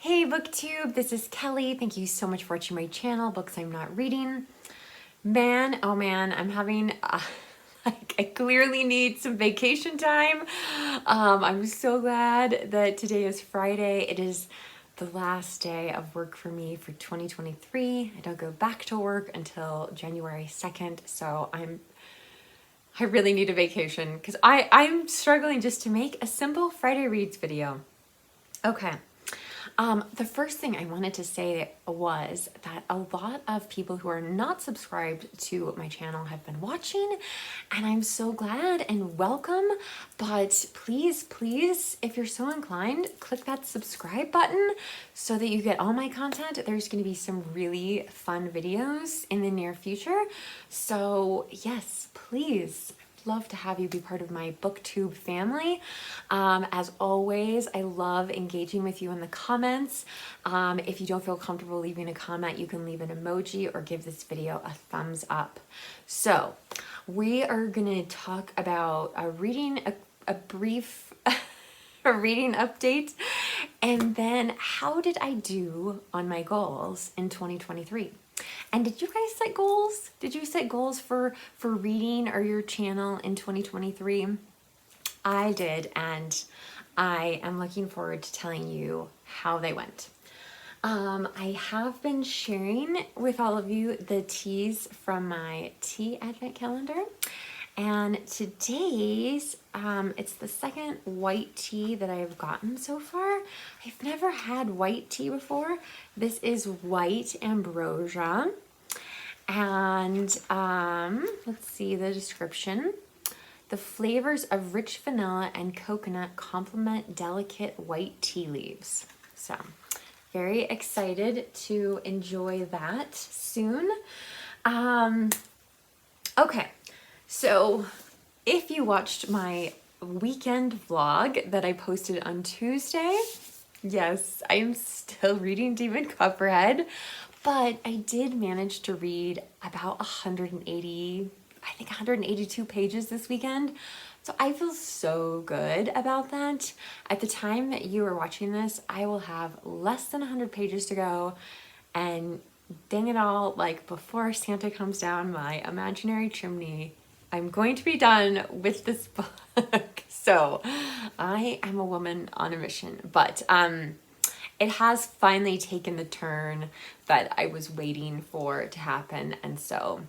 Hey booktube, this is Kelly. Thank you so much for watching my channel, Books I'm Not Reading. Man, oh man, I'm having, I clearly need some vacation time. I'm so glad that today is Friday. It is the last day of work for me for 2023. I don't go back to work until January 2nd, so I really need a vacation because I'm struggling just to make a simple Friday Reads video. Okay. The first thing I wanted to say was that a lot of people who are not subscribed to my channel have been watching, and I'm so glad and welcome. But please, if you're so inclined, click that subscribe button so that you get all my content. There's going to be some really fun videos in the near future. So yes, please. Love to have you be part of my booktube family. As always, I love engaging with you in the comments. If you don't feel comfortable leaving a comment, you can leave an emoji or give this video a thumbs up. So we are gonna talk about a brief a reading update, and then how did I do on my goals in 2023? And did you guys set goals? Did you set goals for reading or your channel in 2023? I did, and I am looking forward to telling you how they went. I have been sharing with all of you the teas from my tea advent calendar. And today's, it's the second white tea that I've gotten so far. I've never had white tea before. This is white ambrosia. And let's see the description. The flavors of rich vanilla and coconut complement delicate white tea leaves. So very excited to enjoy that soon. Okay. So if you watched my weekend vlog that I posted on Tuesday, yes, I am still reading Demon Copperhead, but I did manage to read about 182 pages this weekend. So I feel so good about that. At the time that you are watching this, I will have less than 100 pages to go, and dang it all, like before Santa comes down my imaginary chimney, I'm going to be done with this book. So I am a woman on a mission, but it has finally taken the turn that I was waiting for to happen. And so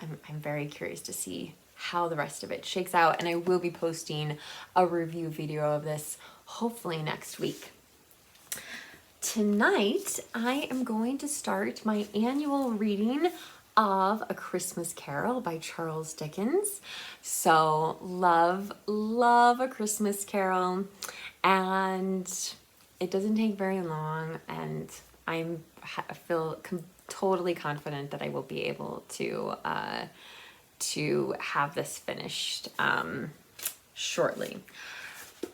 I'm very curious to see how the rest of it shakes out. And I will be posting a review video of this hopefully next week. Tonight, I am going to start my annual reading of A Christmas Carol by Charles Dickens. So love A Christmas Carol, and it doesn't take very long, and I feel totally confident that I will be able to have this finished shortly.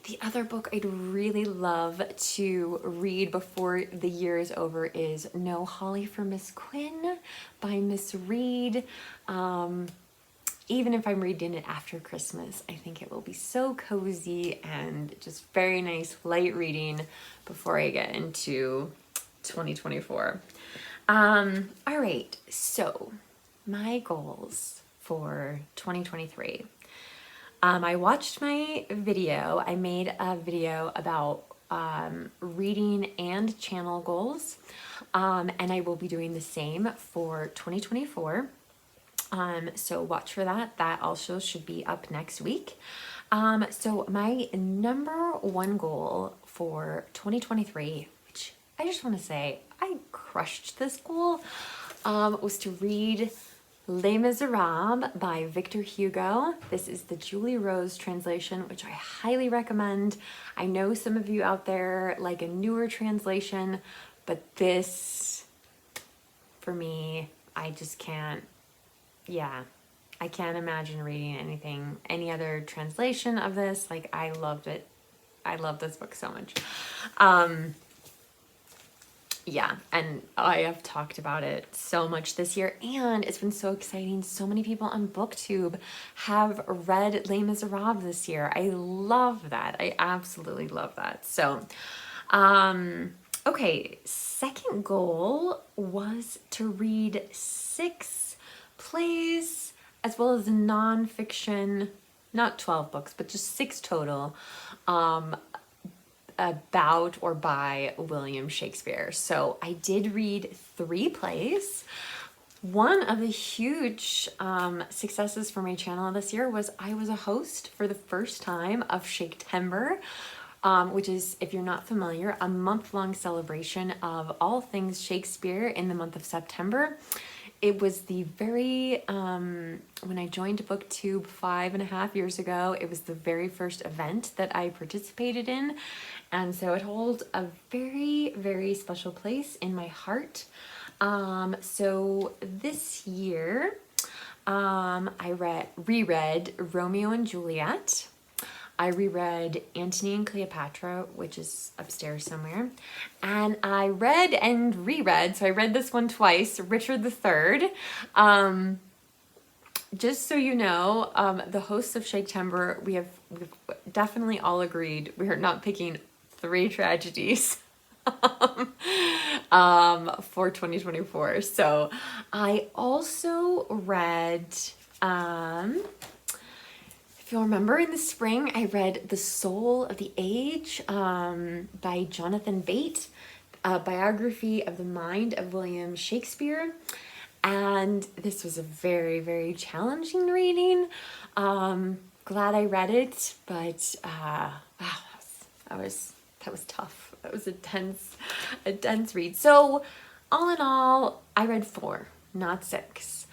The other book I'd really love to read before the year is over is No Holly for Miss Quinn by Miss Reed. Even if I'm reading it after Christmas, I think it will be so cozy and just very nice light reading before I get into 2024. All right, so my goals for 2023. I watched my video. I made a video about reading and channel goals, and I will be doing the same for 2024. So watch for that. That also should be up next week. So my number one goal for 2023, which I just want to say I crushed this goal, was to read Les Miserables by Victor Hugo. This is the Julie Rose translation, which I highly recommend. I know some of you out there like a newer translation, but this, for me, I just can't, I can't imagine reading any other translation of this. Like, I loved it. I love this book so much. Yeah, and I have talked about it so much this year, and it's been so exciting. So many people on BookTube have read Les Miserables this year. I love that. I absolutely love that. So Okay, second goal was to read 6 plays as well as nonfiction, not 12 books, but just 6 total, about or by William Shakespeare. So I did read 3 plays. One of the huge successes for my channel this year was I was a host for the first time of Shakespeare, which is, if you're not familiar, a month-long celebration of all things Shakespeare in the month of September. It was the very, when I joined BookTube 5.5 years ago, it was the very first event that I participated in. And so it holds a very, very special place in my heart. So this year, I reread Romeo and Juliet. I reread Antony and Cleopatra, which is upstairs somewhere. And I read and reread, so I read this one twice, Richard III. Just so you know, the hosts of Shakespeare, we've definitely all agreed we are not picking 3 tragedies for 2024. So I also read, if you'll remember, in the spring, I read The Soul of the Age by Jonathan Bate, a biography of the mind of William Shakespeare. And this was a very, very challenging reading. Glad I read it, but wow, that was tough. That was a dense read. So all in all, I read 4, not 6.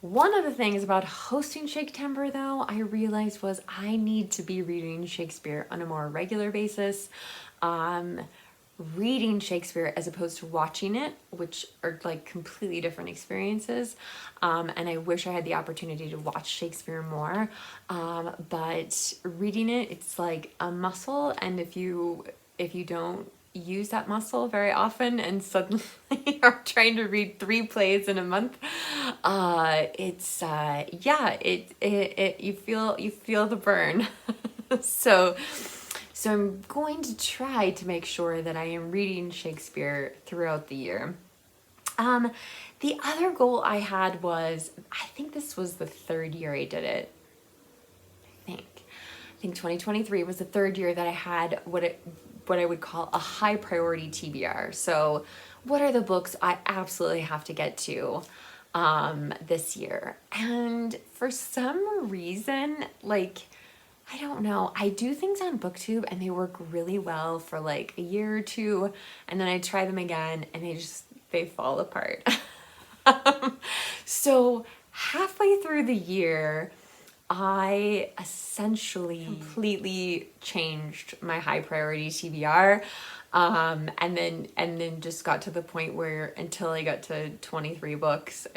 One of the things about hosting Shakespeare, though, I realized was I need to be reading Shakespeare on a more regular basis. Reading Shakespeare as opposed to watching it, which are like completely different experiences. And I wish I had the opportunity to watch Shakespeare more. But reading it, it's like a muscle. And if you don't use that muscle very often and suddenly are trying to read 3 plays in a month, it's you feel the burn. So I'm going to try to make sure that I am reading Shakespeare throughout the year. The other goal I had was, I think this was the 3rd year I did it. I think 2023 was the 3rd year that I had what I would call a high priority TBR. So what are the books I absolutely have to get to this year? And for some reason, like, I don't know, I do things on BookTube and they work really well for like a year or 2, and then I try them again and they fall apart. So halfway through the year, I essentially completely changed my high priority TBR. And then just got to the point where until I got to 23 books,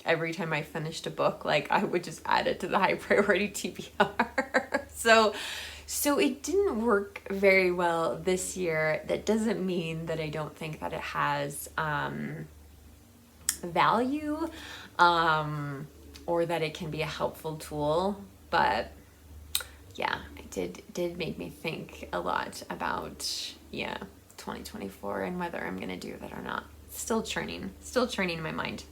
every time I finished a book, like I would just add it to the high priority TBR. So it didn't work very well this year. That doesn't mean that I don't think that it has value, or that it can be a helpful tool, but yeah, it did make me think a lot about 2024 and whether I'm gonna do that or not. Still churning in my mind.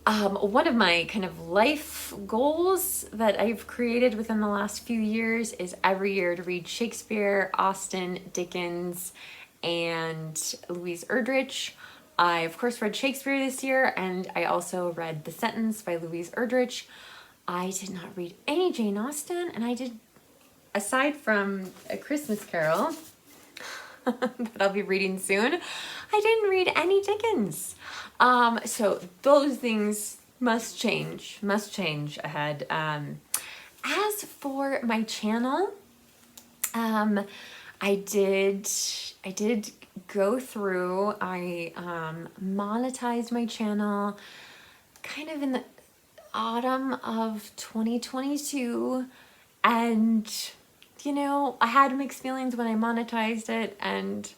One of my kind of life goals that I've created within the last few years is every year to read Shakespeare, Austen, Dickens, and Louise Erdrich. I, of course, read Shakespeare this year, and I also read The Sentence by Louise Erdrich. I did not read any Jane Austen, and I did, aside from A Christmas Carol, that I'll be reading soon, I didn't read any Dickens. So those things must change ahead. As for my channel, I did go through, I monetized my channel kind of in the autumn of 2022, and I had mixed feelings when I monetized it, and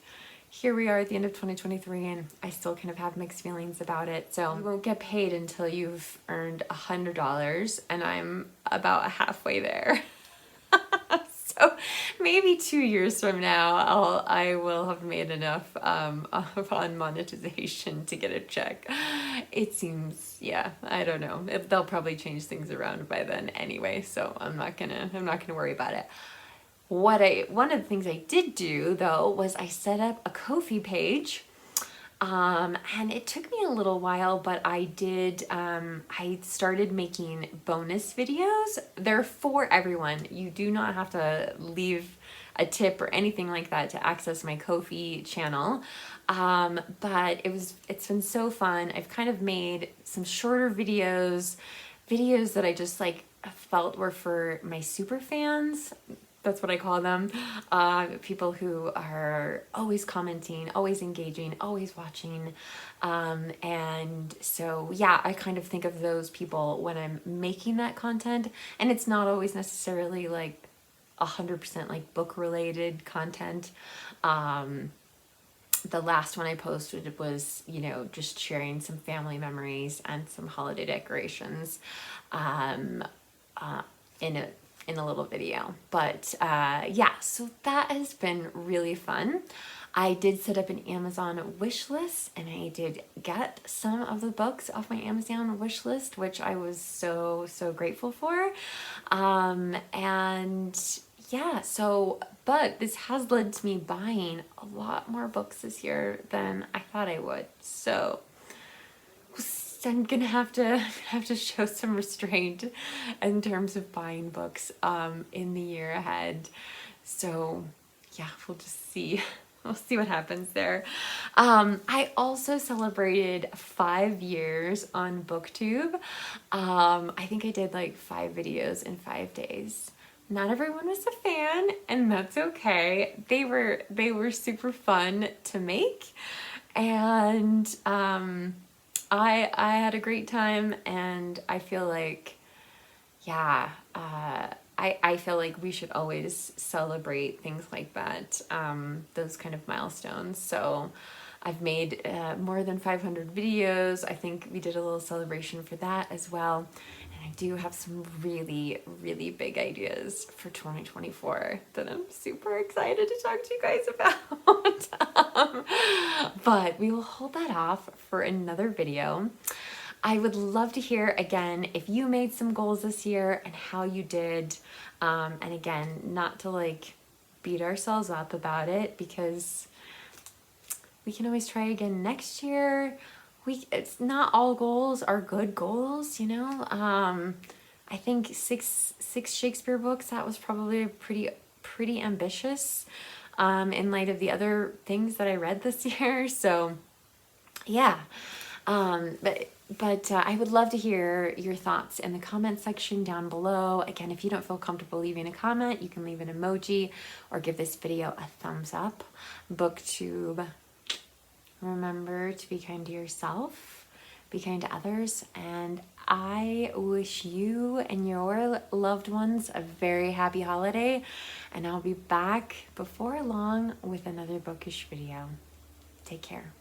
here we are at the end of 2023 and I still kind of have mixed feelings about it. So you won't get paid until you've earned $100, and I'm about halfway there. maybe 2 years from now, I will have made enough on monetization to get a check. It seems, yeah, I don't know. They'll probably change things around by then anyway, so I'm not gonna worry about it. One of the things I did do though was I set up a Ko-fi page. And it took me a little while, but I started making bonus videos. They're for everyone. You do not have to leave a tip or anything like that to access my Ko-fi channel. But it's been so fun. I've kind of made some shorter videos that I just like felt were for my super fans. That's what I call them. People who are always commenting, always engaging, always watching. And so, yeah, I kind of think of those people when I'm making that content. And it's not always necessarily like 100% like book related content. The last one I posted was, you know, just sharing some family memories and some holiday decorations in a little video. But yeah, so that has been really fun. I did set up an Amazon wish list, and I did get some of the books off my Amazon wish list, which I was so grateful for. And yeah, so, but this has led to me buying a lot more books this year than I thought I would. So I'm gonna have to show some restraint in terms of buying books in the year ahead. So yeah, we'll just see. We'll see what happens there. I also celebrated 5 years on BookTube. I think I did like 5 videos in 5 days. Not everyone was a fan, and that's okay. They were super fun to make, and I had a great time, and I feel like, yeah, I feel like we should always celebrate things like that, those kind of milestones. So I've made more than 500 videos. I think we did a little celebration for that as well. And I do have some really big ideas for 2024 that I'm super excited to talk to you guys about. But we will hold that off for another video. I would love to hear again if you made some goals this year and how you did. And again, not to like beat ourselves up about it, because we can always try again next year. It's not all goals are good goals, you know. I think six Shakespeare books, that was probably pretty ambitious in light of the other things that I read this year. So yeah, but I would love to hear your thoughts in the comment section down below. Again, if you don't feel comfortable leaving a comment, you can leave an emoji or give this video a thumbs up. BookTube, remember to be kind to yourself, be kind to others, and I wish you and your loved ones a very happy holiday, and I'll be back before long with another bookish video. Take care.